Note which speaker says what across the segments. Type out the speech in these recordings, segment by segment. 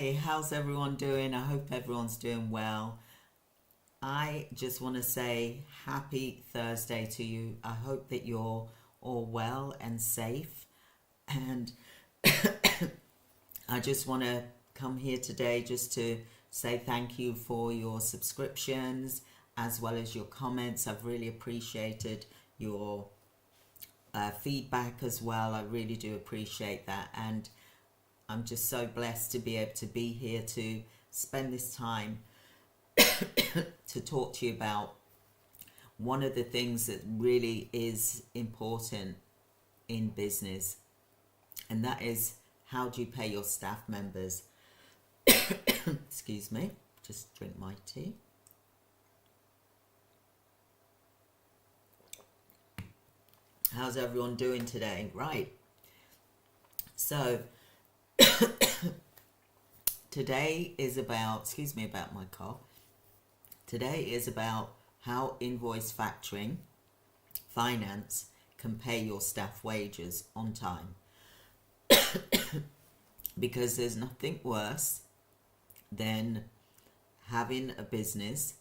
Speaker 1: Hi, how's everyone doing? I hope everyone's doing well. I just want to say happy Thursday to you. I hope that you're all well and safe. And I just want to come here today just to say thank you for your subscriptions as well as your comments. I've really appreciated your feedback as well. I really do appreciate that. And I'm just so blessed to be able to be here to spend this time to talk to you about one of the things that really is important in business, and that is how do you pay your staff members. Excuse me, just drink my tea. How's everyone doing today? Right, so today is about, excuse me about my cough. Today is about how InvoiceFactoring finance can pay your staff wages on time. Because there's nothing worse than having a business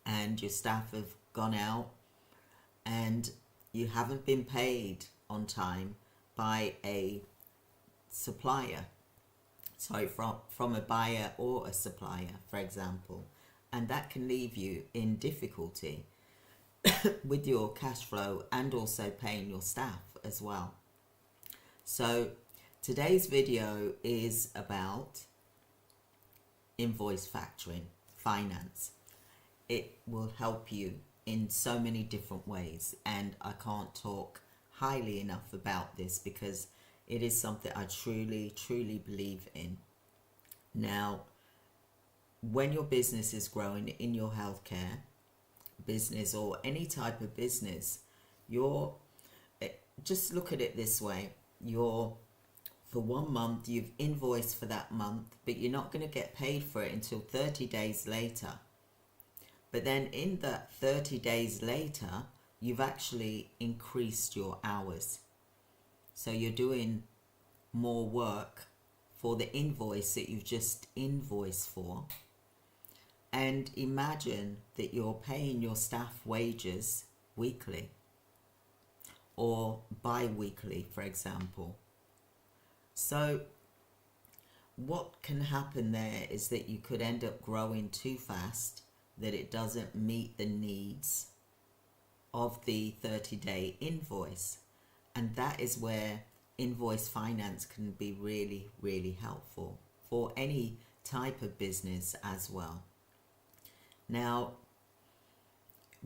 Speaker 1: and your staff have gone out and you haven't been paid on time by a supplier. Sorry, from a buyer or a supplier, for example. And that can leave you in difficulty with your cash flow and also paying your staff as well. So today's video is about InvoiceFactoring finance. It will help you in so many different ways, and I can't talk highly enough about this because it is something I truly believe in. Now, when your business is growing in your healthcare business or any type of business, just look at it this way. For 1 month, you've invoiced for that month, but you're not going to get paid for it until 30 days later. But then in that 30 days later, you've actually increased your hours. So you're doing more work for the invoice that you've just invoiced for. And imagine that you're paying your staff wages weekly or bi-weekly, for example. So what can happen there is that you could end up growing too fast, that it doesn't meet the needs of the 30-day invoice. And that is where invoice finance can be really helpful for any type of business as well. Now,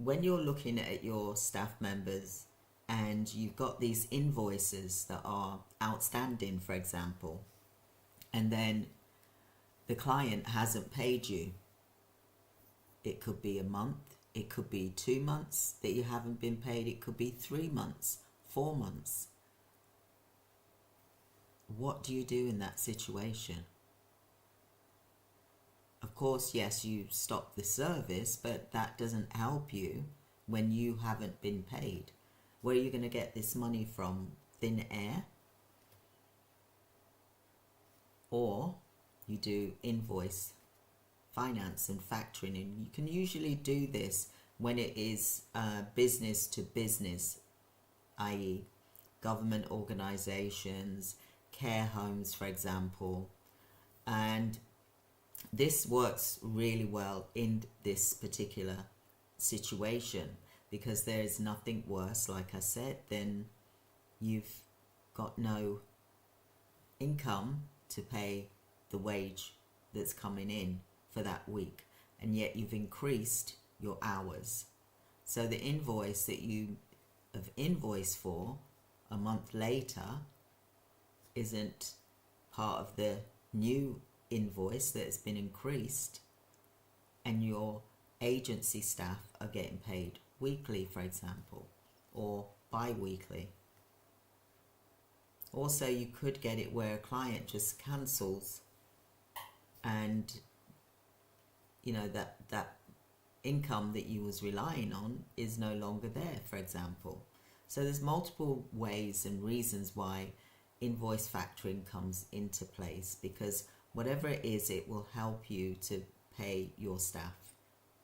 Speaker 1: when you're looking at your staff members and you've got these invoices that are outstanding, for example, and then the client hasn't paid you, it could be a month, it could be 2 months that you haven't been paid, it could be 3 months, 4 months. What do you do in that situation? Of course, yes, you stop the service, but that doesn't help you when you haven't been paid. Where are you going to get this money from? Thin air? Or you do invoice finance and factoring, and you can usually do this when it is business to business, i.e. government organizations, care homes, for example. And this works really well in this particular situation because there is nothing worse, like I said, than you've got no income to pay the wage that's coming in for that week, and yet you've increased your hours. So the invoice that you have invoiced for a month later isn't part of the new invoice that's been increased, and your agency staff are getting paid weekly, for example, or bi-weekly. Also, you could get it where a client just cancels and that income that you was relying on is no longer there, for example. So there's multiple ways and reasons why invoice factoring comes into place, because whatever it is, it will help you to pay your staff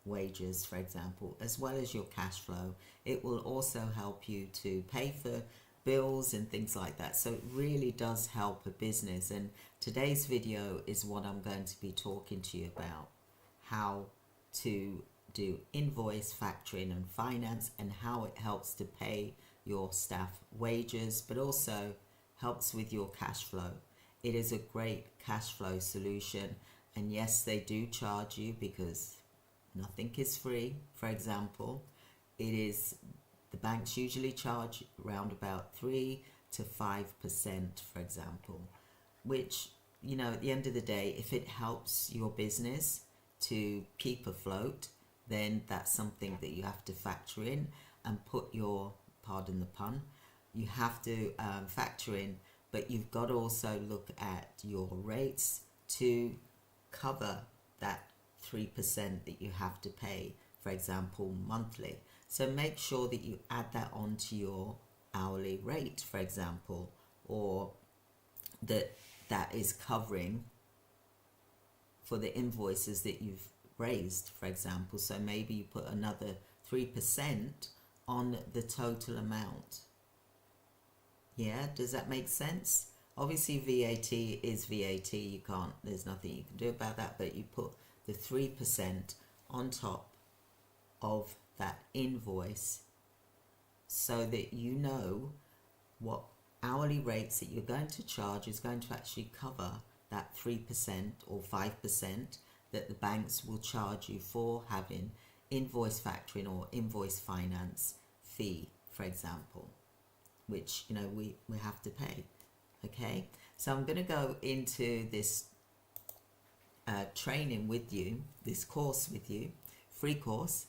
Speaker 1: wages, for example, as well as your cash flow. It will also help you to pay for bills and things like that. So it really does help a business. And today's video is what I'm going to be talking to you about: how to do invoice factoring and finance, and how it helps to pay your staff wages, but also helps with your cash flow. It is a great cash flow solution. And yes, they do charge you, because nothing is free. For example, the banks usually charge around about 3 to 5%, for example, which, you know, at the end of the day, if it helps your business to keep afloat, then that's something that you have to factor in and put your, pardon the pun, you have to factor in. But you've got to also look at your rates to cover that 3% that you have to pay, for example, monthly. So make sure that you add that onto your hourly rate, for example, or that is covering for the invoices that you've raised, for example. So maybe you put another 3% on the total amount. Yeah, does that make sense? Obviously VAT is VAT, you can't, there's nothing you can do about that, but you put the 3% on top of that invoice so that you know what hourly rates that you're going to charge is going to actually cover that 3% or 5% that the banks will charge you for having invoice factoring or invoice finance fee, for example, which, you know, we have to pay. Okay, so I'm going to go into this training with you, this course with you, free course.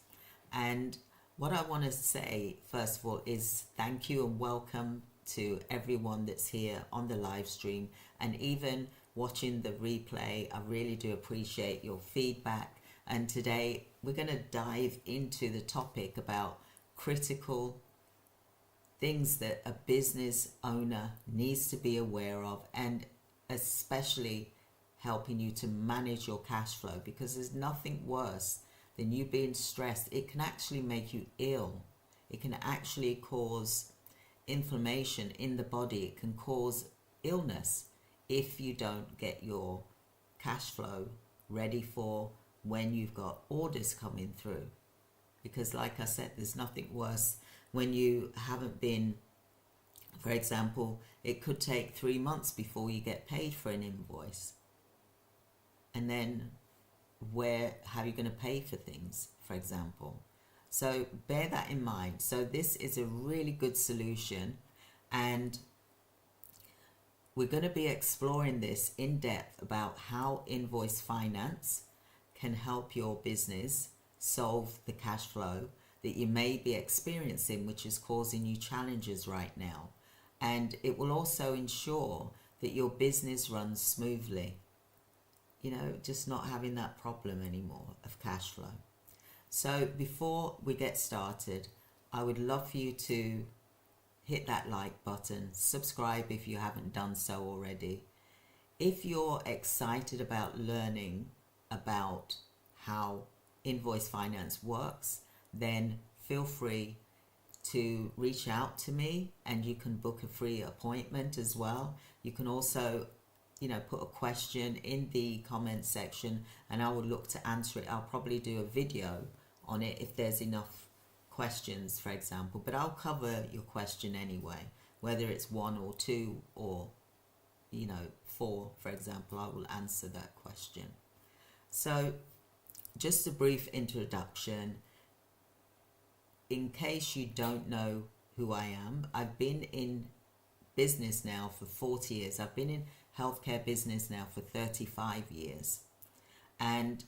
Speaker 1: And what I want to say first of all is thank you and welcome to everyone that's here on the live stream and even watching the replay. I really do appreciate your feedback. And today we're going to dive into the topic about critical things that a business owner needs to be aware of, and especially helping you to manage your cash flow, because there's nothing worse than you being stressed. It can actually make you ill. It can actually cause inflammation in the body. It can cause illness if you don't get your cash flow ready for when you've got orders coming through. Because like I said, there's nothing worse when you haven't been, for example, it could take 3 months before you get paid for an invoice. And then how are you going to pay for things, for example? So bear that in mind. So this is a really good solution, and we're going to be exploring this in depth about how invoice finance can help your business solve the cash flow that you may be experiencing, which is causing you challenges right now. And it will also ensure that your business runs smoothly, you know, just not having that problem anymore of cash flow. So before we get started, I would love for you to hit that like button, subscribe if you haven't done so already. If you're excited about learning about how invoice finance works, then feel free to reach out to me, and you can book a free appointment as well. You can also, you know, put a question in the comment section and I will look to answer it. I'll probably do a video on it if there's enough questions, for example, but I'll cover your question anyway, whether it's 1 or 2 or, you know, 4, for example. I will answer that question. So just a brief introduction. In case you don't know who I am, I've been in business now for 40 years. I've been in healthcare business now for 35 years. And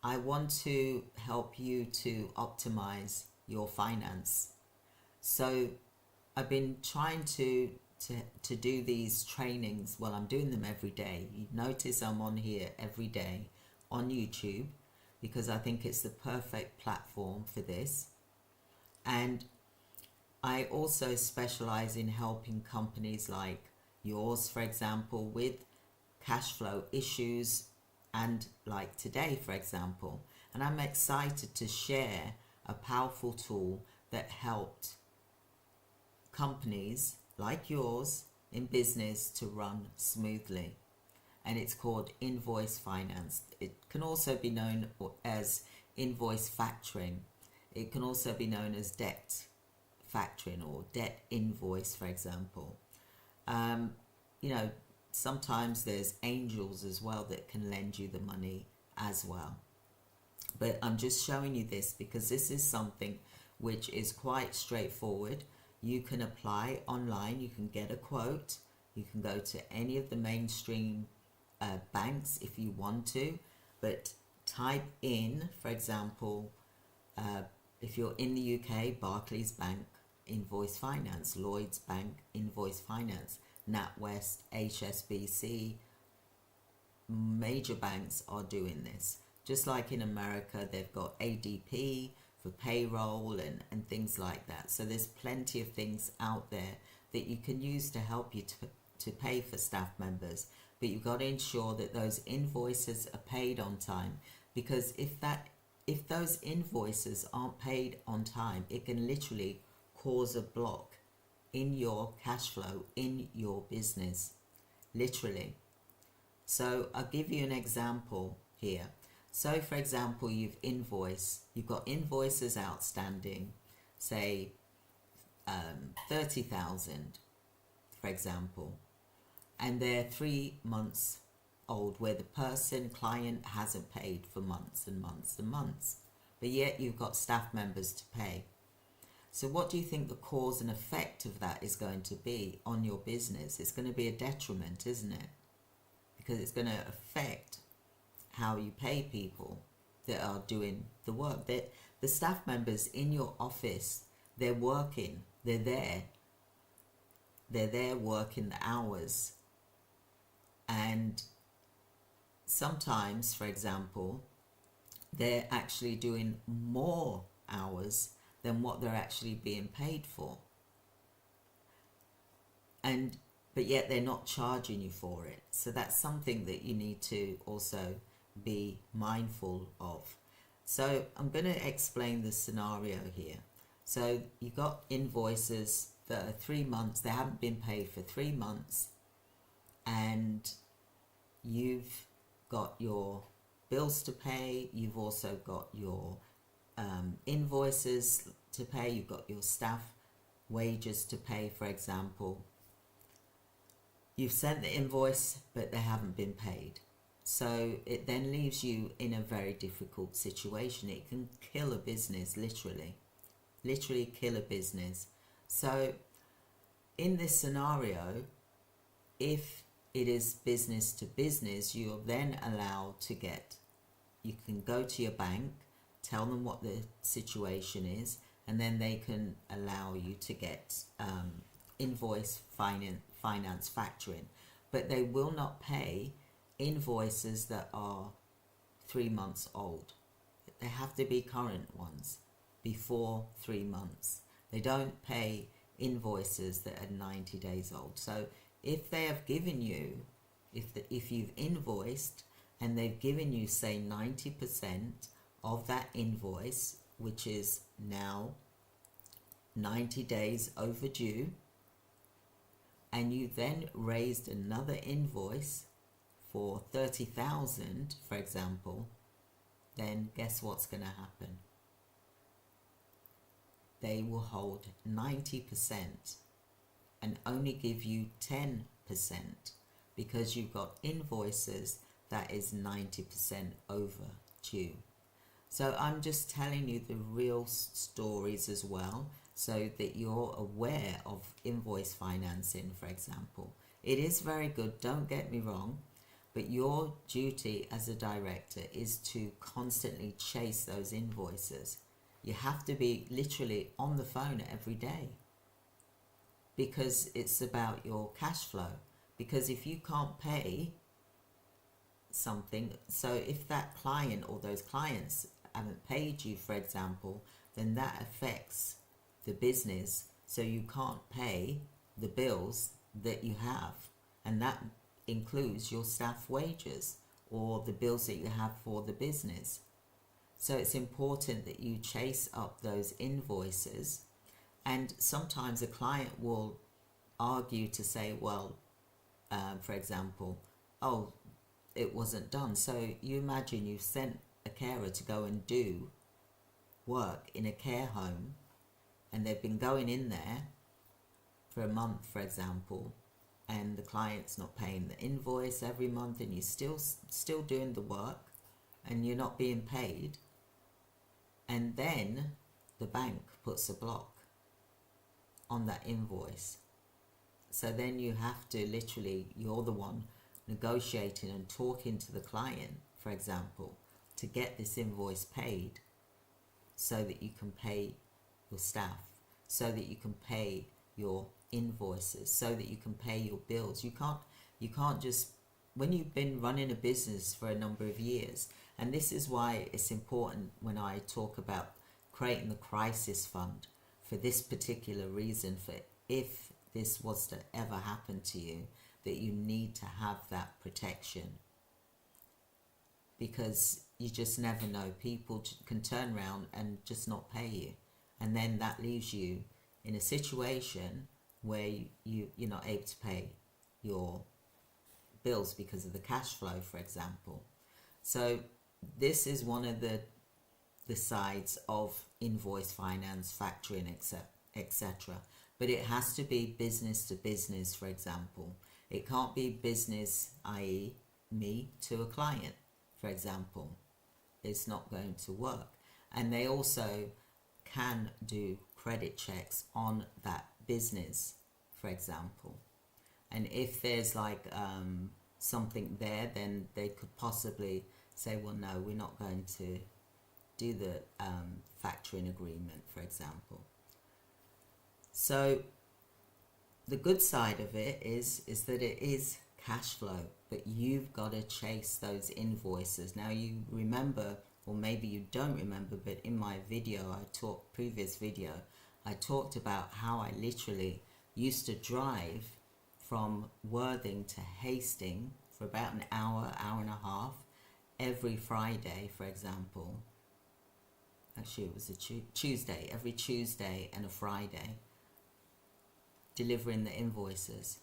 Speaker 1: I want to help you to optimize your finance. So I've been trying to do these trainings. Well, I'm doing them every day. You notice I'm on here every day on YouTube because I think it's the perfect platform for this. And I also specialize in helping companies like yours, for example, with cash flow issues, and like today, for example. And I'm excited to share a powerful tool that helped companies like yours in business to run smoothly. And it's called Invoice Finance. It can also be known as InvoiceFactoring. It can also be known as debt factoring or debt invoice, for example. You know, sometimes there's angels as well that can lend you the money as well. But I'm just showing you this because this is something which is quite straightforward. You can apply online, you can get a quote, you can go to any of the mainstream banks if you want to, but type in, for example, if you're in the UK, Barclays Bank, Invoice Finance, Lloyds Bank, Invoice Finance, NatWest, HSBC, major banks are doing this. Just like in America, they've got ADP for payroll and things like that. So there's plenty of things out there that you can use to help you to pay for staff members. But you've got to ensure that those invoices are paid on time, because if those invoices aren't paid on time, it can literally cause a block in your cash flow in your business, literally. So I'll give you an example here. So for example, you've got invoices outstanding, say 30,000, for example, and they're 3 months old, where the client hasn't paid for months and months and months, but yet you've got staff members to pay. So what do you think the cause and effect of that is going to be on your business? It's going to be a detriment, isn't it? Because it's going to affect how you pay people that are doing the work. The staff members in your office, they're working, they're there working the hours. And sometimes, for example, they're actually doing more hours than what they're actually being paid for. But yet they're not charging you for it. So that's something that you need to also be mindful of. So I'm going to explain the scenario here. So you've got invoices for 3 months, they haven't been paid for 3 months, and you've got your bills to pay, you've also got your invoices to pay, you've got your staff wages to pay, for example. You've sent the invoice, but they haven't been paid. So it then leaves you in a very difficult situation. It can kill a business, literally kill a business. So in this scenario, if it is business to business, you're then allowed to you can go to your bank, tell them what the situation is, and then they can allow you to get invoice finance factoring. But they will not pay invoices that are 3 months old. They have to be current ones before 3 months. They don't pay invoices that are 90 days old. So if they have given you, if you've invoiced and they've given you, say, 90% of that invoice, which is now 90 days overdue, and you then raised another invoice for 30,000, for example, then guess what's going to happen? They will hold 90% and only give you 10% because you've got invoices that is 90% overdue. So I'm just telling you the real stories as well, so that you're aware of invoice financing, for example. It is very good, don't get me wrong, but your duty as a director is to constantly chase those invoices. You have to be literally on the phone every day, because it's about your cash flow. Because if you can't pay something, so if that client or those clients haven't paid you, for example, then that affects the business, so you can't pay the bills that you have, and that includes your staff wages or the bills that you have for the business. So it's important that you chase up those invoices. And sometimes a client will argue to say, well, for example, oh, it wasn't done. So you imagine you've sent a carer to go and do work in a care home, and they've been going in there for a month, for example, and the client's not paying the invoice every month, and you're still doing the work and you're not being paid, and then the bank puts a block on that invoice. So then you have to literally, you're the one negotiating and talking to the client, for example, to get this invoice paid so that you can pay your staff, so that you can pay your invoices, so that you can pay your bills. You can't just, when you've been running a business for a number of years, and this is why it's important when I talk about creating the crisis fund for this particular reason, for if this was to ever happen to you, that you need to have that protection, because you just never know. People can turn around and just not pay you, and then that leaves you in a situation where you're not able to pay your bills because of the cash flow, for example. So this is one of the sides of invoice finance, factoring, etc. But it has to be business to business, for example. It can't be business, i.e. me, to a client, for example. It's not going to work. And they also can do credit checks on that business, for example. And if there's like something there, then they could possibly say, well, no, we're not going to do the factoring agreement, for example. So the good side of it is that it is cash flow, but you've got to chase those invoices. Now you remember, or maybe you don't remember, but in my video, previous video, I talked about how I literally used to drive from Worthing to Hastings for about an hour, hour and a half, every Friday, for example. Actually, it was a Tuesday, every Tuesday and a Friday, delivering the invoices.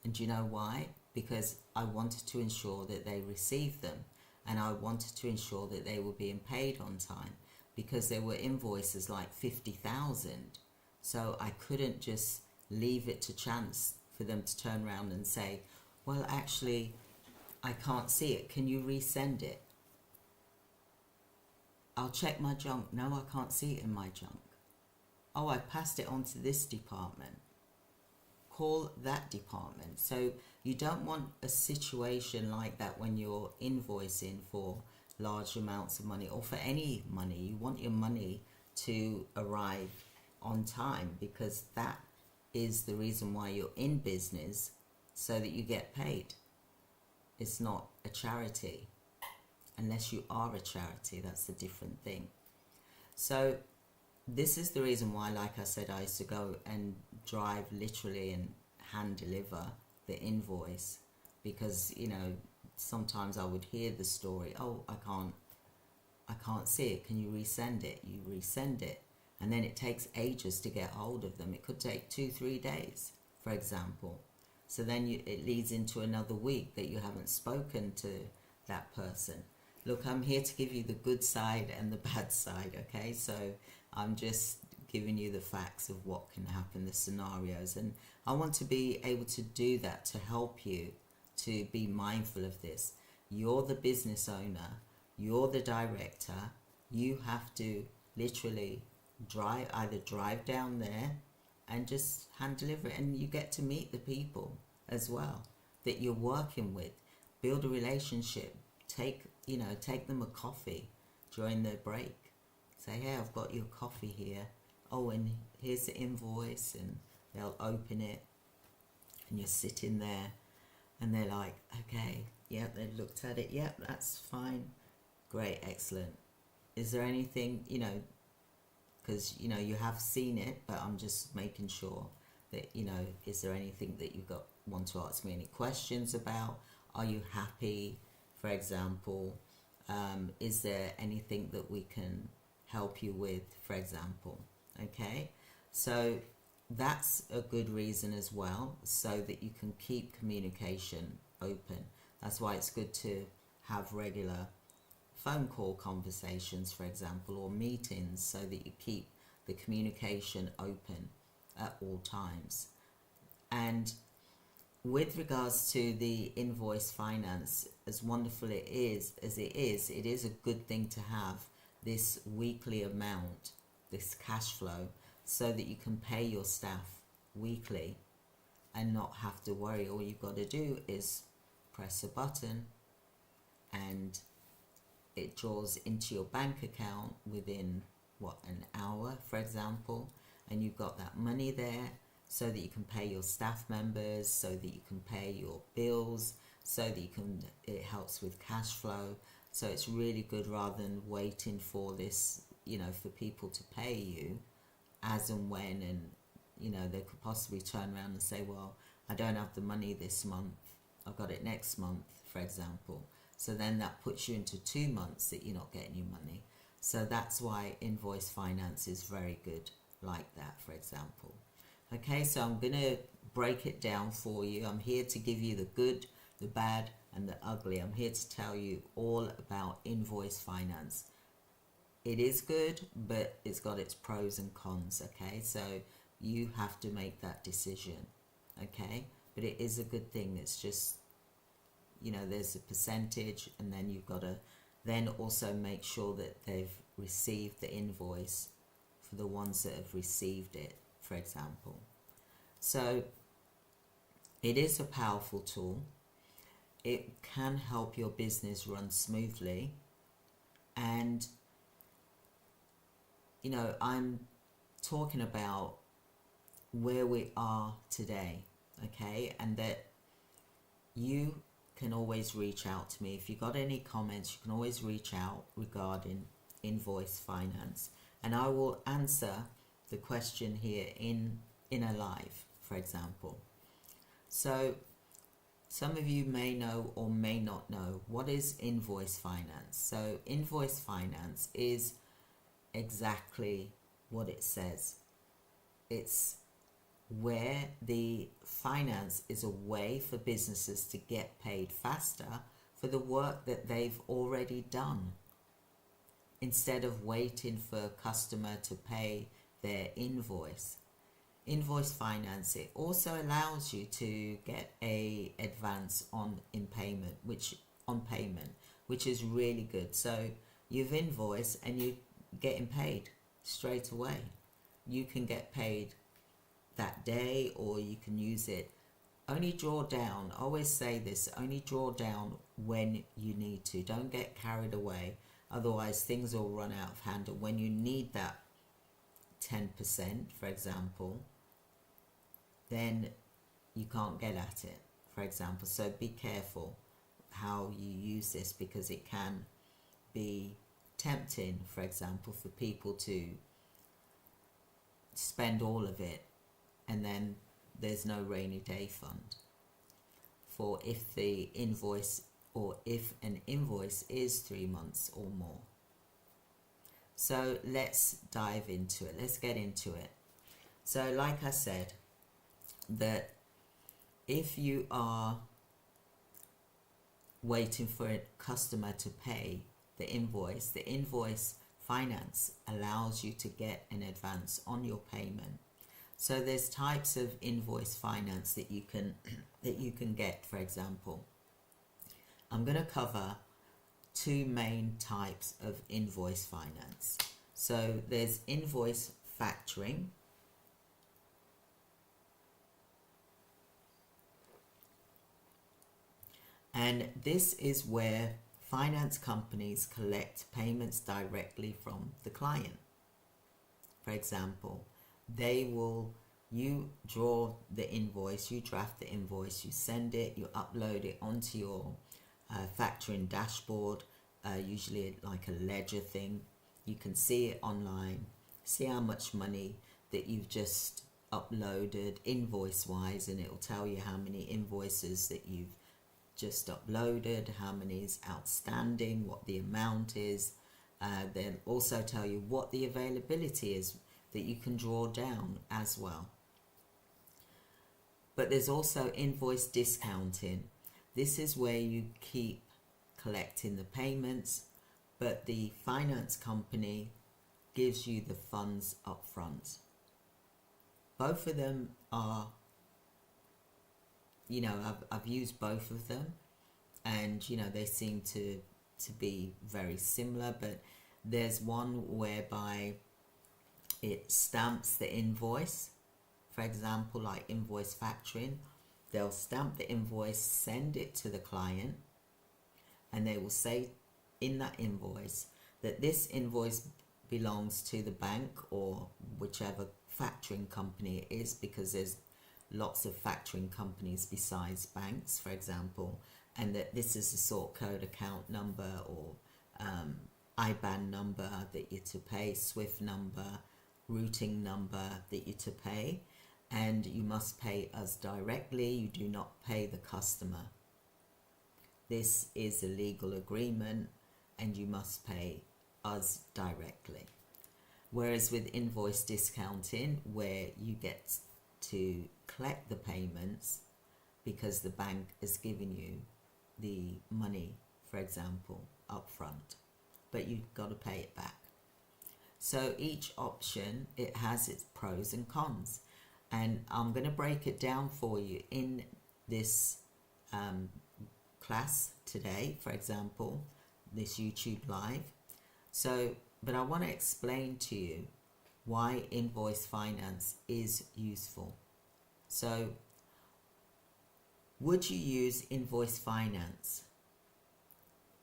Speaker 1: And do you know why? Because I wanted to ensure that they received them, and I wanted to ensure that they were being paid on time, because there were invoices like 50,000. So I couldn't just leave it to chance for them to turn around and say, well, actually, I can't see it. Can you resend it? I'll check my junk. No, I can't see it in my junk. Oh, I passed it on to this department. Call that department. So you don't want a situation like that when you're invoicing for large amounts of money, or for any money. You want your money to arrive on time, because that is the reason why you're in business, so that you get paid. It's not a charity. Unless you are a charity, that's a different thing. So this is the reason why, like I said, I used to go and drive literally and hand deliver the invoice, because, you know, sometimes I would hear the story, oh, I can't see it, can you resend it? You resend it, and then it takes ages to get hold of them. It could take 2-3 days, for example. So then it leads into another week that you haven't spoken to that person. Look, I'm here to give you the good side and the bad side, okay? So I'm just giving you the facts of what can happen, the scenarios. And I want to be able to do that to help you to be mindful of this. You're the business owner. You're the director. You have to literally either drive down there and just hand deliver it. And you get to meet the people as well that you're working with. Build a relationship. Take them a coffee during their break. Say, hey, I've got your coffee here. Oh, and here's the invoice, and they'll open it, and you're sitting there, and they're like, okay, yep, they looked at it, yep, that's fine, great, excellent. Is there anything, because, you have seen it, but I'm just making sure that, you know, is there anything that you want to ask me any questions about? Are you happy, for example? Is there anything that we can help you with, for example? Okay, so that's a good reason as well, so that you can keep communication open. That's why it's good to have regular phone call conversations, for example, or meetings, so that you keep the communication open at all times. And with regards to the invoice finance, as wonderful it is, it is a good thing to have this weekly amount, this cash flow, so that you can pay your staff weekly and not have to worry. All you've got to do is press a button and it draws into your bank account within an hour, for example, and you've got that money there, so that you can pay your staff members, so that you can pay your bills, so that it helps with cash flow. So it's really good, rather than waiting for this, you know, for people to pay you as and when, and, you know, they could possibly turn around and say, well, I don't have the money this month, I've got it next month, for example. So then that puts you into 2 months that you're not getting your money. So that's why invoice finance is very good like that, for example. Okay, so I'm going to break it down for you. I'm here to give you the good, the bad, and the ugly. I'm here to tell you all about invoice finance. It is good, but it's got its pros and cons, okay? So you have to make that decision, okay? But it is a good thing. It's just, you know, there's a percentage, and then you've got to then also make sure that they've received the invoice for the ones that have received it, for example. So it is a powerful tool. It can help your business run smoothly. And, you know, I'm talking about where we are today, okay? And that you can always reach out to me. If you've got any comments, you can always reach out regarding invoice finance. And I will answer the question here in a live, for example. So some of you may know or may not know, what is invoice finance? So invoice finance is exactly what it says. It's where the finance is a way for businesses to get paid faster for the work that they've already done, instead of waiting for a customer to pay their invoice. Invoice finance, it also allows you to get a advance on payment, which is really good. So you've invoiced and you're getting paid straight away. You can get paid that day, or you can use it. Only draw down, I always say this, only draw down when you need to. Don't get carried away, otherwise things will run out of hand. And when you need that 10%, for example, then you can't get at it, for example. So be careful how you use this, because it can be tempting, for example, for people to spend all of it, and then there's no rainy day fund for if the invoice, or if an invoice is 3 months or more. So let's dive into it. Let's get into it. So like I said, that if you are waiting for a customer to pay the invoice finance allows you to get an advance on your payment. So there's types of invoice finance that you can get, for example. I'm going to cover 2 main types of invoice finance. So there's invoice factoring, and this is where finance companies collect payments directly from the client. For example, you draw the invoice, you draft the invoice, you send it, you upload it onto your factoring dashboard, usually like a ledger thing. You can see it online, see how much money that you've just uploaded invoice-wise, and it will tell you how many invoices that you've just uploaded, how many is outstanding, what the amount is. They'll also tell you what the availability is that you can draw down as well. But there's also invoice discounting. This is where you keep collecting the payments, but the finance company gives you the funds up front. Both of them are, I've used both of them, and they seem to be very similar, but there's one whereby it stamps the invoice. For example, like InvoiceFactoring, they'll stamp the invoice, send it to the client, and they will say in that invoice that this invoice belongs to the bank or whichever factoring company it is, because there's lots of factoring companies besides banks, for example, and that this is the sort code account number or IBAN number that you're to pay, SWIFT number, routing number that you're to pay, and you must pay us directly. You do not pay the customer. This is a legal agreement and you must pay us directly. Whereas with invoice discounting, where you get to collect the payments because the bank has given you the money, for example, up front, but you've got to pay it back. So each option, it has its pros and cons, and I'm going to break it down for you in this class today, for example, this YouTube live. But I want to explain to you why invoice finance is useful. So, would you use invoice finance?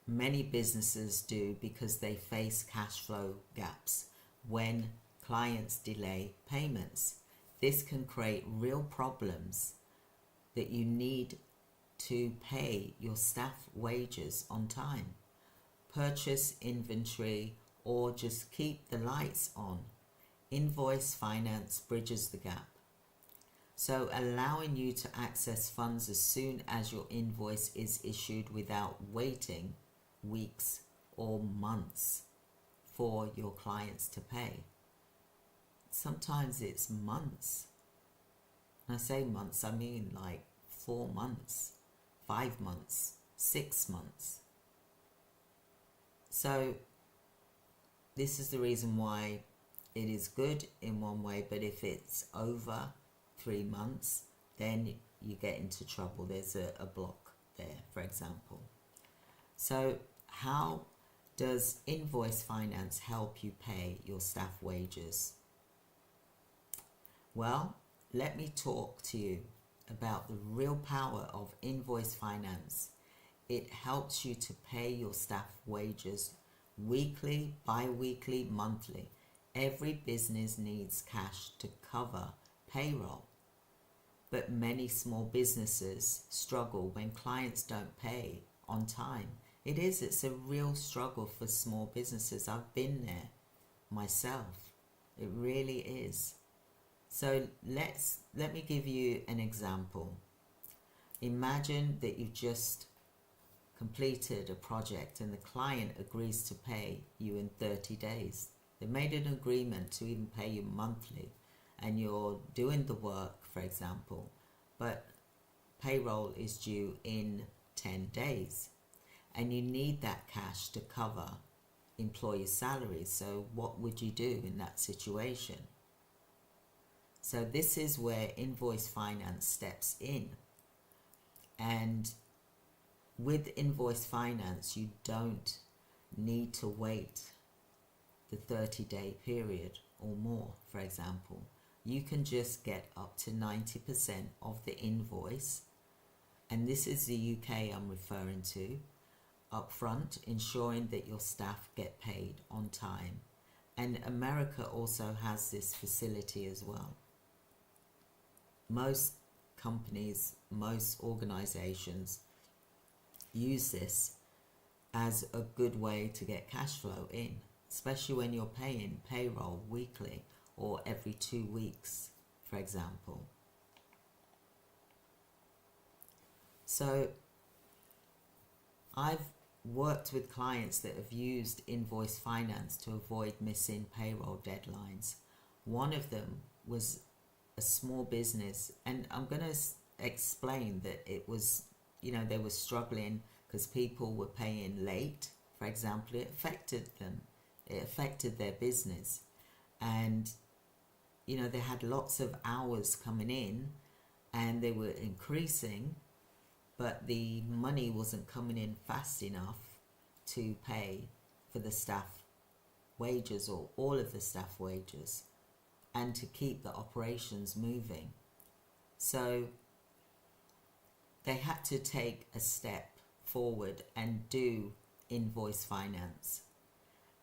Speaker 1: Many businesses do, because they face cash flow gaps when clients delay payments. This can create real problems that you need to pay your staff wages on time, purchase inventory, or just keep the lights on. Invoice finance bridges the gap. So allowing you to access funds as soon as your invoice is issued without waiting weeks or months for your clients to pay. Sometimes it's months. When I say months, I mean like 4 months, 5 months, 6 months. So this is the reason why it is good in one way, but if it's over 3 months, then you get into trouble. There's a block there, for example. So how does invoice finance help you pay your staff wages? Well, let me talk to you about the real power of invoice finance. It helps you to pay your staff wages weekly, bi-weekly, monthly. Every business needs cash to cover payroll, but many small businesses struggle when clients don't pay on time. It's a real struggle for small businesses. I've been there myself. It really is. So let me give you an example. Imagine that you've just completed a project and the client agrees to pay you in 30 days. They made an agreement to even pay you monthly, and you're doing the work, for example, but payroll is due in 10 days and you need that cash to cover employee salaries. So what would you do in that situation? So this is where invoice finance steps in. And with invoice finance, you don't need to wait the 30-day period or more, for example. You can just get up to 90% of the invoice, and this is the UK I'm referring to, upfront, ensuring that your staff get paid on time. And America also has this facility as well. Most companies, most organizations use this as a good way to get cash flow in, especially when you're paying payroll weekly or every 2 weeks, for example. So I've worked with clients that have used Invoice Finance to avoid missing payroll deadlines. One of them was a small business, and I'm going to explain that it was, they were struggling because people were paying late, for example. It affected them, it affected their business, and they had lots of hours coming in and they were increasing, but the money wasn't coming in fast enough to pay for the staff wages or all of the staff wages and to keep the operations moving. So they had to take a step forward and do Invoice Finance.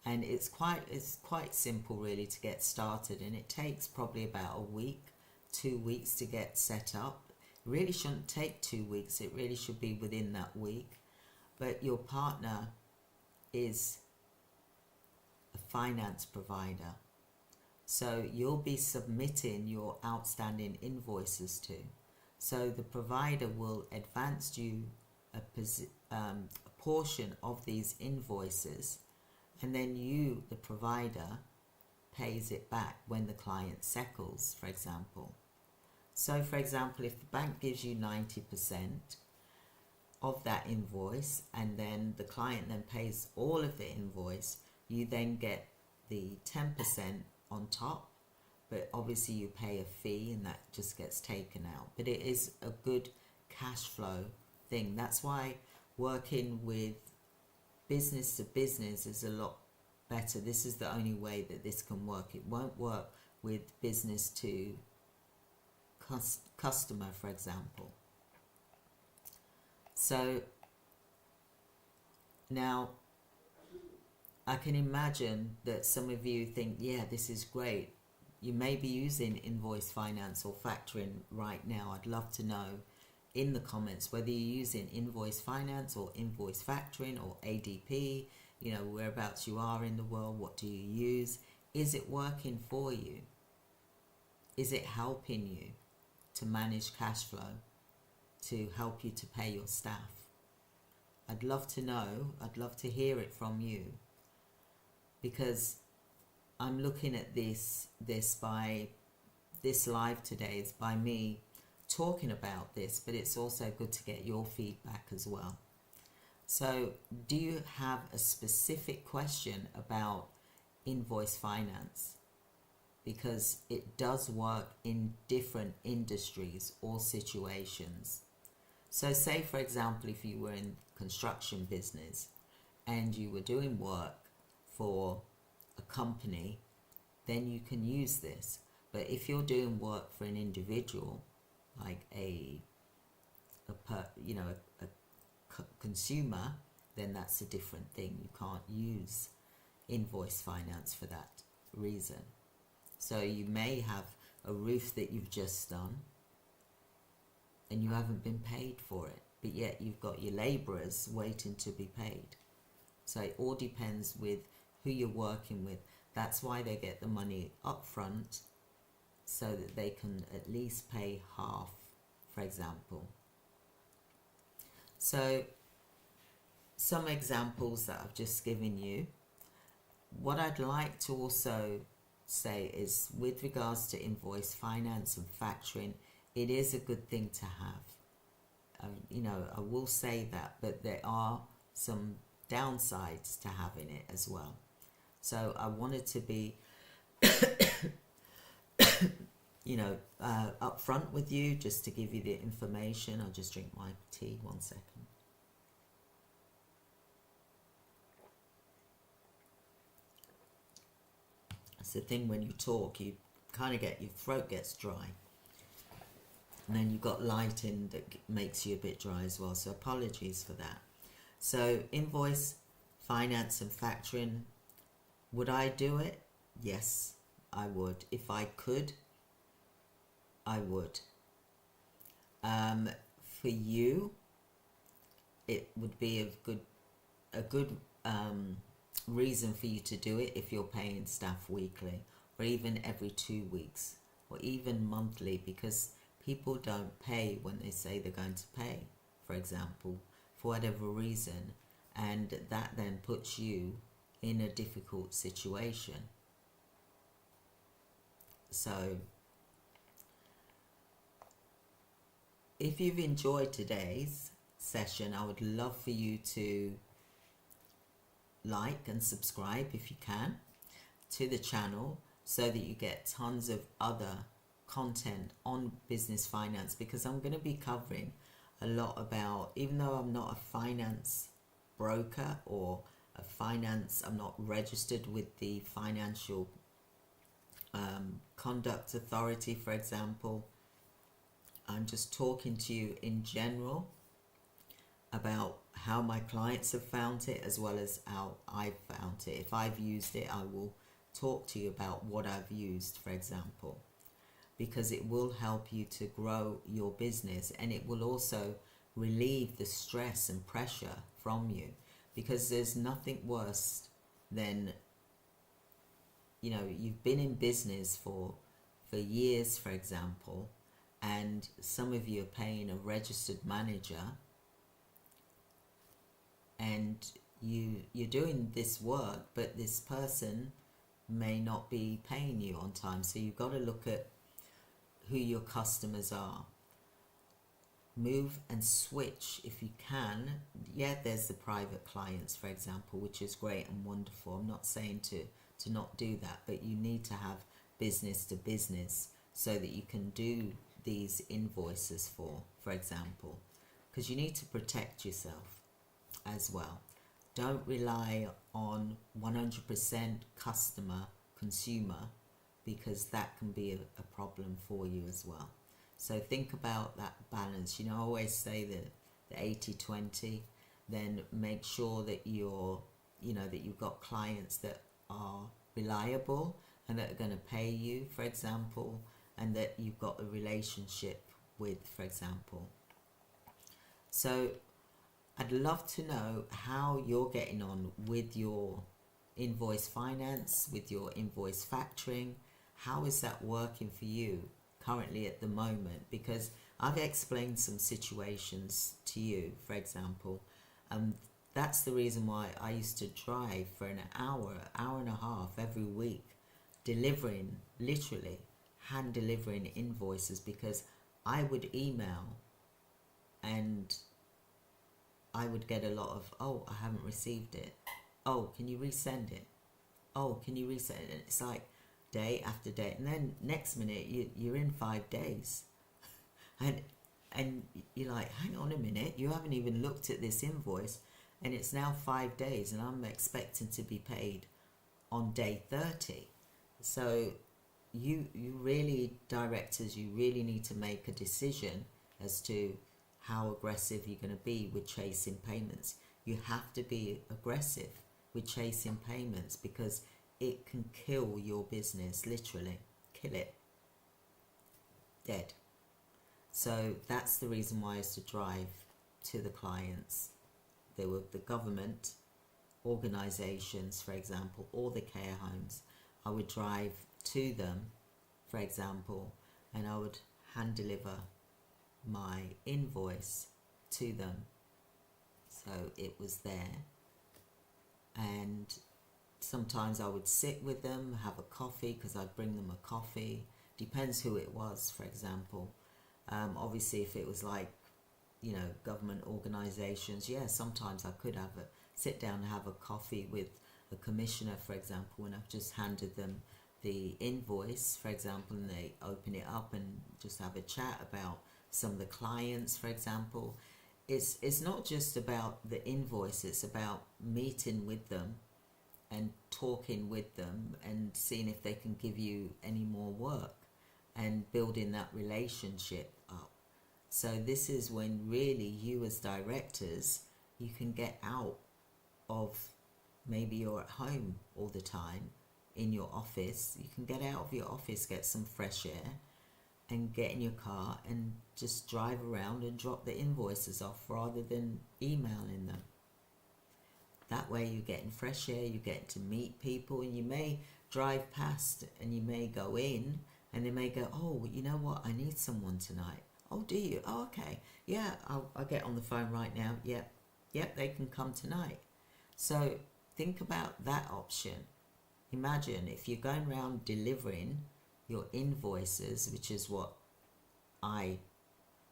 Speaker 1: And it's quite simple really to get started, and it takes probably about a week, 2 weeks to get set up. It really shouldn't take 2 weeks, it really should be within that week. But your partner is a finance provider, so you'll be submitting your outstanding invoices to. So the provider will advance you a portion of these invoices, and then you, the provider, pays it back when the client settles, for example. So for example, if the bank gives you 90% of that invoice and then the client then pays all of the invoice, you then get the 10% on top, but obviously you pay a fee and that just gets taken out. But it is a good cash flow thing. That's why working with business to business is a lot better. This is the only way that this can work. It won't work with business to customer, for example. So now I can imagine that some of you think, yeah, this is great. You may be using Invoice Finance or Factoring right now. I'd love to know in the comments whether you're using Invoice Finance or Invoice Factoring or ADP, whereabouts you are in the world, what do you use? Is it working for you? Is it helping you to manage cash flow, to help you to pay your staff? I'd love to know, I'd love to hear it from you, because I'm looking at this live today is by me talking about this, but it's also good to get your feedback as well. So do you have a specific question about Invoice Finance? Because it does work in different industries or situations. So say for example, if you were in construction business and you were doing work for a company, then you can use this. But if you're doing work for an individual, like a consumer, then that's a different thing. You can't use Invoice Finance for that reason. So you may have a roof that you've just done and you haven't been paid for it, but yet you've got your labourers waiting to be paid. So it all depends with who you're working with. That's why they get the money up front, so that they can at least pay half, for example. So some examples that I've just given you. What I'd like to also say is, with regards to Invoice Finance and Factoring, it is a good thing to have. I will say that, but there are some downsides to having it as well. So I wanted to be up front with you, just to give you the information. I'll just drink my tea, 1 second. It's the thing when you talk, you kind of get, your throat gets dry. And then you've got lighting that makes you a bit dry as well. So apologies for that. So Invoice Finance and Factoring, would I do it? Yes, I would. If I could, I would. For you, it would be a good reason for you to do it if you're paying staff weekly, or even every 2 weeks. or even monthly, because people don't pay when they say they're going to pay, for example, for whatever reason, and that then puts you in a difficult situation. So if you've enjoyed today's session, I would love for you to like and subscribe if you can to the channel, so that you get tons of other content on business finance, because I'm going to be covering a lot about, even though I'm not a finance broker or I'm not registered with the Financial Conduct Authority, for example. I'm just talking to you in general about how my clients have found it, as well as how I've found it. If I've used it, I will talk to you about what I've used, for example, because it will help you to grow your business, and it will also relieve the stress and pressure from you, because there's nothing worse than, you know, you've been in business for years, for example, and some of you are paying a registered manager, and you're doing this work, but this person may not be paying you on time. So you've got to look at who your customers are. Move and switch if you can. Yeah, there's the private clients, for example, which is great and wonderful. I'm not saying to not do that, but you need to have business to business so that you can do these invoices for example, because you need to protect yourself as well. Don't rely on 100% consumer, because that can be a problem for you as well. So think about that balance. You know, I always say that the 80-20, then make sure that that you've got clients that are reliable and that are going to pay you, for example, and that you've got a relationship with, for example. So I'd love to know how you're getting on with your invoice finance, with your invoice factoring. How is that working for you currently at the moment? Because I've explained some situations to you, for example. That's the reason why I used to drive for an hour and a half every week, delivering, literally hand delivering invoices, because I would email and I would get a lot of, oh, I haven't received it. Oh, can you resend it? Oh, can you resend it? And it's like day after day. And then next minute, you're in 5 days. And you're like, hang on a minute, you haven't even looked at this invoice. And it's now 5 days and I'm expecting to be paid on day 30. So you really, directors, you really need to make a decision as to how aggressive you're going to be with chasing payments. You have to be aggressive with chasing payments, because it can kill your business, literally kill it dead. So that's the reason why I used to drive to the clients. They were the government organizations, for example, or the care homes. I would drive to them, for example, and I would hand deliver my invoice to them, so it was there. And sometimes I would sit with them, have a coffee, because I'd bring them a coffee. Depends who it was, for example. Obviously, if it was like, government organisations, yeah, sometimes I could sit down and have a coffee with a commissioner, for example, and I've just handed them the invoice, for example, and they open it up and just have a chat about some of the clients, for example. It's not just about the invoice, it's about meeting with them and talking with them and seeing if they can give you any more work and building that relationship up. So this is when really you as directors, you can get out of, maybe you're at home all the time in your office, you can get out of your office, get some fresh air, and get in your car and just drive around and drop the invoices off rather than emailing them. That way you're getting fresh air, you get to meet people, and you may drive past and you may go in and they may go, oh, you know what, I need someone tonight. Oh, do you? Oh, okay. Yeah, I'll get on the phone right now. Yep, they can come tonight. So think about that option. Imagine if you're going around delivering your invoices, which is what I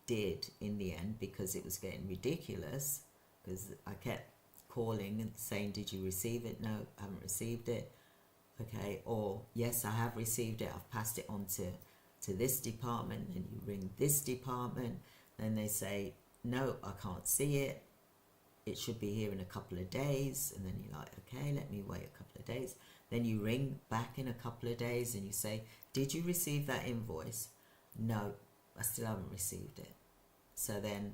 Speaker 1: did in the end, because it was getting ridiculous, because I kept calling and saying, did you receive it? No, I haven't received it. Okay, or yes, I have received it, I've passed it on to this department, and you ring this department, then they say, no, I can't see it, it should be here in a couple of days, and then you're like, okay, let me wait a couple of days. Then you ring back in a couple of days and you say, did you receive that invoice? No, I still haven't received it. So then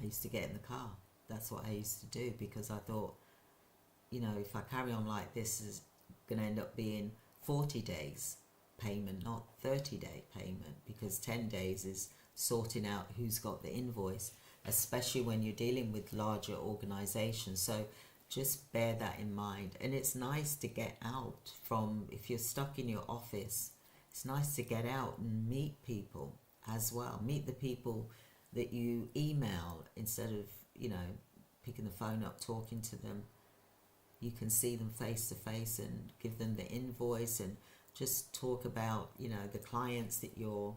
Speaker 1: I used to get in the car. That's what I used to do, because I thought, if I carry on like this, is going to end up being 40 days payment, not 30-day payment, because 10 days is sorting out who's got the invoice, especially when you're dealing with larger organizations. So just bear that in mind. And it's nice to get out from, if you're stuck in your office, it's nice to get out and meet people as well. Meet the people that you email instead of, picking the phone up, talking to them. You can see them face to face and give them the invoice and just talk about, the clients that you're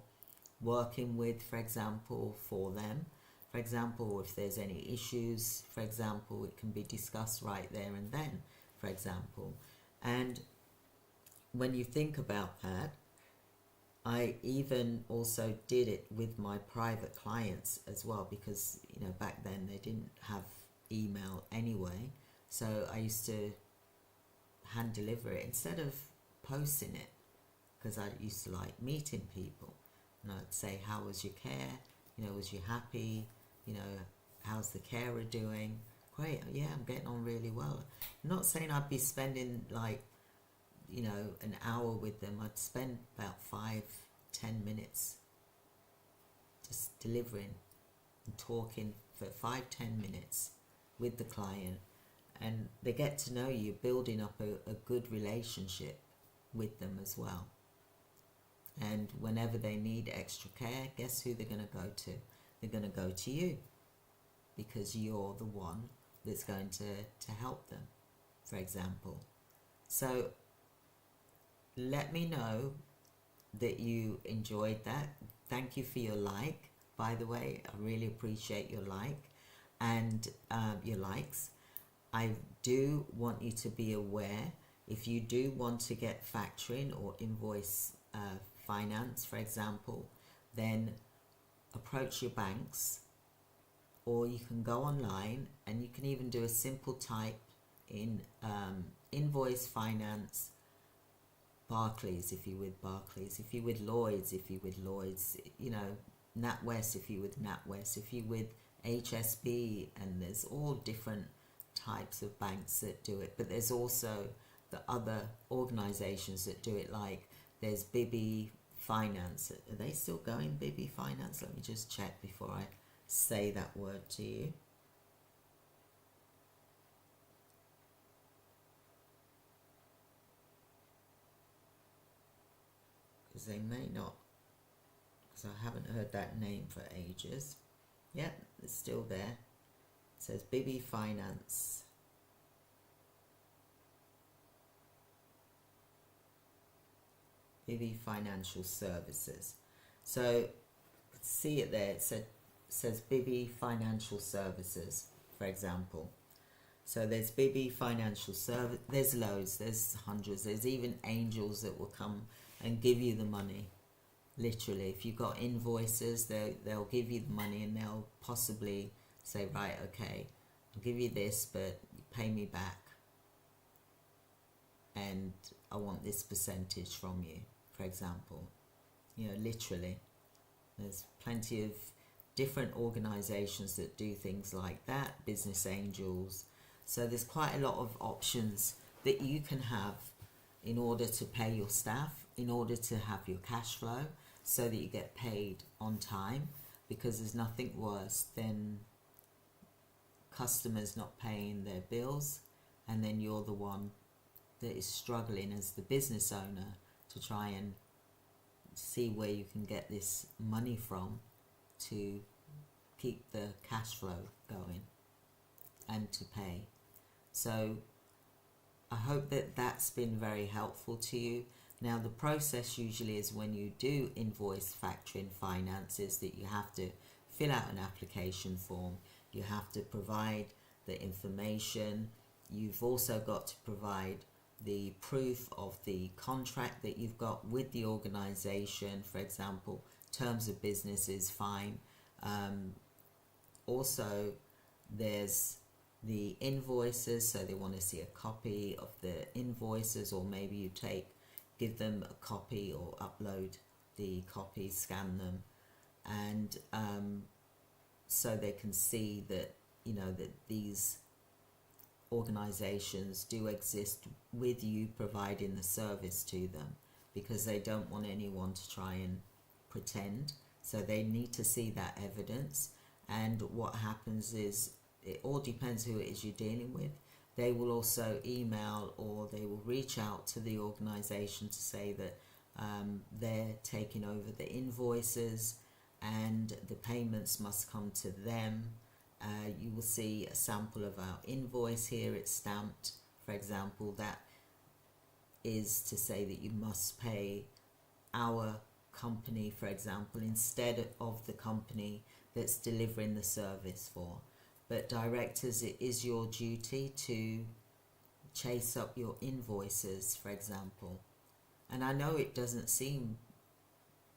Speaker 1: working with, for example, for them. For example, if there's any issues, for example, it can be discussed right there and then, for example. And when you think about that, I even also did it with my private clients as well, because, back then they didn't have email anyway. So I used to hand deliver it instead of posting it, because I used to like meeting people. And I'd say, how was your care? Was you happy? How's the carer doing? Great, yeah, I'm getting on really well. I'm not saying I'd be spending an hour with them. I'd spend about 5-10 minutes just delivering and talking for 5-10 minutes with the client, and they get to know you, building up a good relationship with them as well. And whenever they need extra care, guess who they're going to go to? They're going to go to you, because you're the one that's going to help them, for example. So let me know that you enjoyed that. Thank you for your like, by the way. I really appreciate your like and your likes. I do want you to be aware, if you do want to get factoring or invoice finance, for example, then approach your banks, or you can go online and you can even do a simple type in invoice finance Barclays if you're with Barclays, if you're with Lloyds if you're with Lloyds, NatWest if you're with NatWest, if you're with HSB, and there's all different types of banks that do it. But there's also the other organizations that do it, like there's Bibby Finance. Are they still going, Bibby Finance? Let me just check before I say that word to you. Because they may not, because I haven't heard that name for ages. Yeah, it's still there. It says Bibby Finance. Bibby Financial Services. So see it there. It says Bibby Financial Services, for example. So there's Bibby Financial Service. There's loads. There's hundreds. There's even angels that will come and give you the money. Literally, if you've got invoices, they'll give you the money, and they'll possibly say, right, okay, I'll give you this, but pay me back, and I want this percentage from you, for example. Literally, there's plenty of different organizations that do things like that, business angels. So there's quite a lot of options that you can have in order to pay your staff, in order to have your cash flow, so that you get paid on time, because there's nothing worse than customers not paying their bills, and then you're the one that is struggling as the business owner to try and see where you can get this money from to keep the cash flow going and to pay. So I hope that that's been very helpful to you. Now the process usually is when you do invoice factoring finances that you have to fill out an application form, you have to provide the information, you've also got to provide the proof of the contract that you've got with the organization. For example, terms of business is fine. Also there's the invoices, so they want to see a copy of the invoices, or maybe you give them a copy or upload the copy, scan them, and so they can see that, you know, that these organizations do exist with you providing the service to them, because they don't want anyone to try and pretend. So they need to see that evidence. And what happens is, it all depends who it is you're dealing with. They will also email or they will reach out to the organization to say that they're taking over the invoices and the payments must come to them. You will see a sample of our invoice here. It's stamped, for example. That is to say that you must pay our company, for example, instead of the company that's delivering the service for. But directors, it is your duty to chase up your invoices, for example. And I know it doesn't seem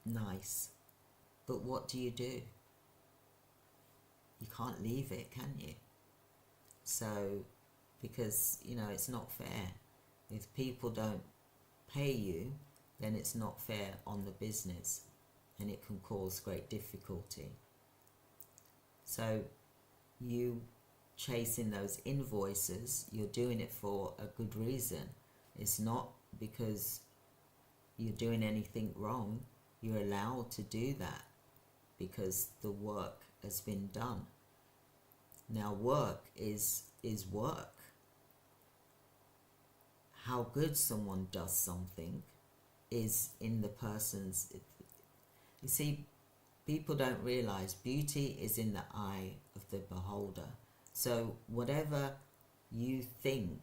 Speaker 1: nice, but what do? You can't leave it, can you? So, because, you know, it's not fair. If people don't pay you, then it's not fair on the business, and it can cause great difficulty. So you chasing those invoices, you're doing it for a good reason. It's not because you're doing anything wrong. You're allowed to do that because the work has been done. Now work is work. How good someone does something is in the person's... You see, people don't realize beauty is in the eye of the beholder. So whatever you think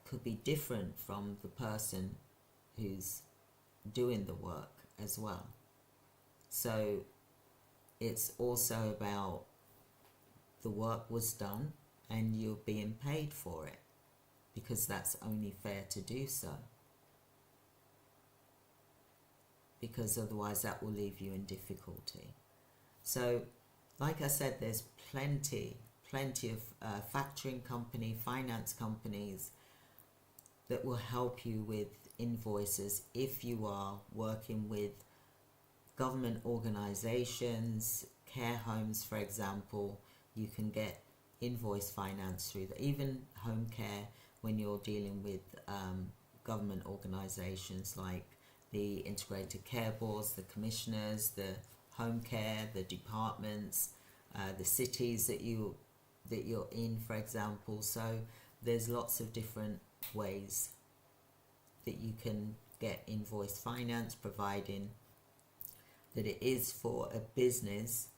Speaker 1: could be different from the person who's doing the work as well. So it's also about the work was done and you're being paid for it, because that's only fair to do so. Because otherwise that will leave you in difficulty. So, like I said, there's plenty of factoring company, finance companies that will help you with invoices if you are working with government organizations, care homes, for example. You can get invoice finance through that. Even home care, when you're dealing with government organizations like the integrated care boards, the commissioners, the home care, the departments, the cities that you're in, for example. So there's lots of different ways that you can get invoice finance, providing that it is for a business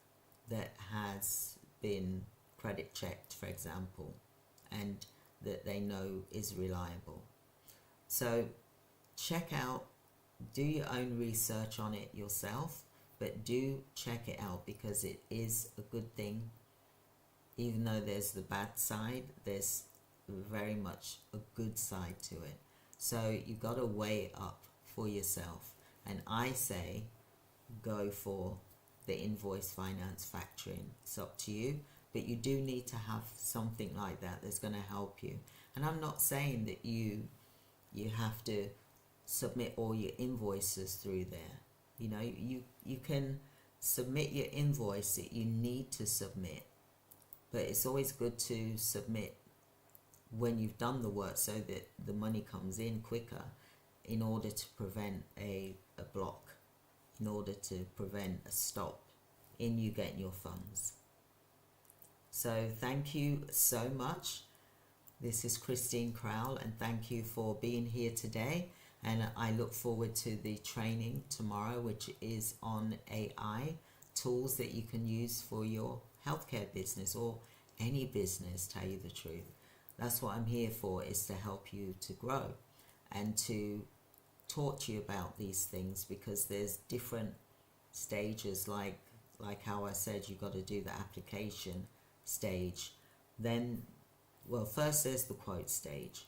Speaker 1: that has been credit checked, for example, and that they know is reliable. So check out, do your own research on it yourself, but do check it out, because it is a good thing. Even though there's the bad side, there's very much a good side to it. So you've got to weigh it up for yourself. And I say go for the invoice finance factoring. It's up to you, but you do need to have something like that that's going to help you. And I'm not saying that you have to submit all your invoices through there. You know, you can submit your invoice that you need to submit, but it's always good to submit when you've done the work so that the money comes in quicker, in order to prevent a block, in order to prevent a stop in you getting your funds. So thank you so much. This is Christine Crowell, and thank you for being here today. And I look forward to the training tomorrow, which is on AI tools that you can use for your healthcare business or any business, tell you the truth. That's what I'm here for, is to help you to grow and to talk to you about these things, because there's different stages, like how I said, you've got to do the application stage. Then, well, first there's the quote stage,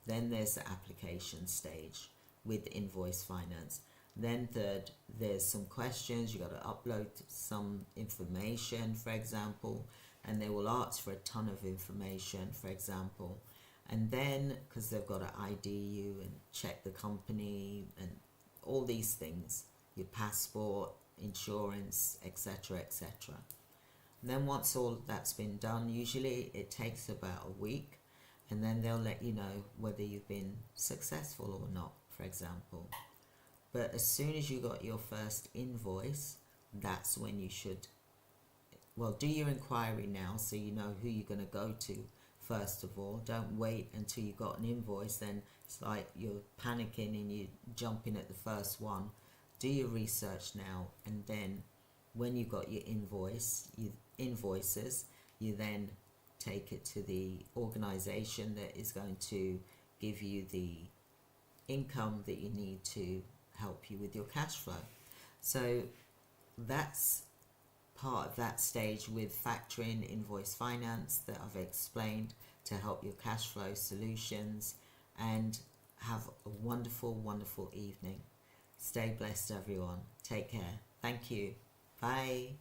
Speaker 1: then there's the application stage with Invoice Finance. Then third, there's some questions, you got to upload some information, for example, and they will ask for a ton of information, for example. And then, because they've got to ID you and check the company and all these things, your passport, insurance, etc., etc. Then once all that's been done, usually it takes about a week, and then they'll let you know whether you've been successful or not, for example. But as soon as you got your first invoice, that's when you should, well, do your inquiry now so you know who you're going to go to first of all. Don't wait until you got an invoice, then it's like you're panicking and you're jumping at the first one. Do your research now, and then when you got your invoices, you then take it to the organization that is going to give you the income that you need to help you with your cash flow. So that's part of that stage with factoring, invoice finance, that I've explained to help your cash flow solutions. And have a wonderful, wonderful evening. Stay blessed, everyone. Take care. Thank you. Bye.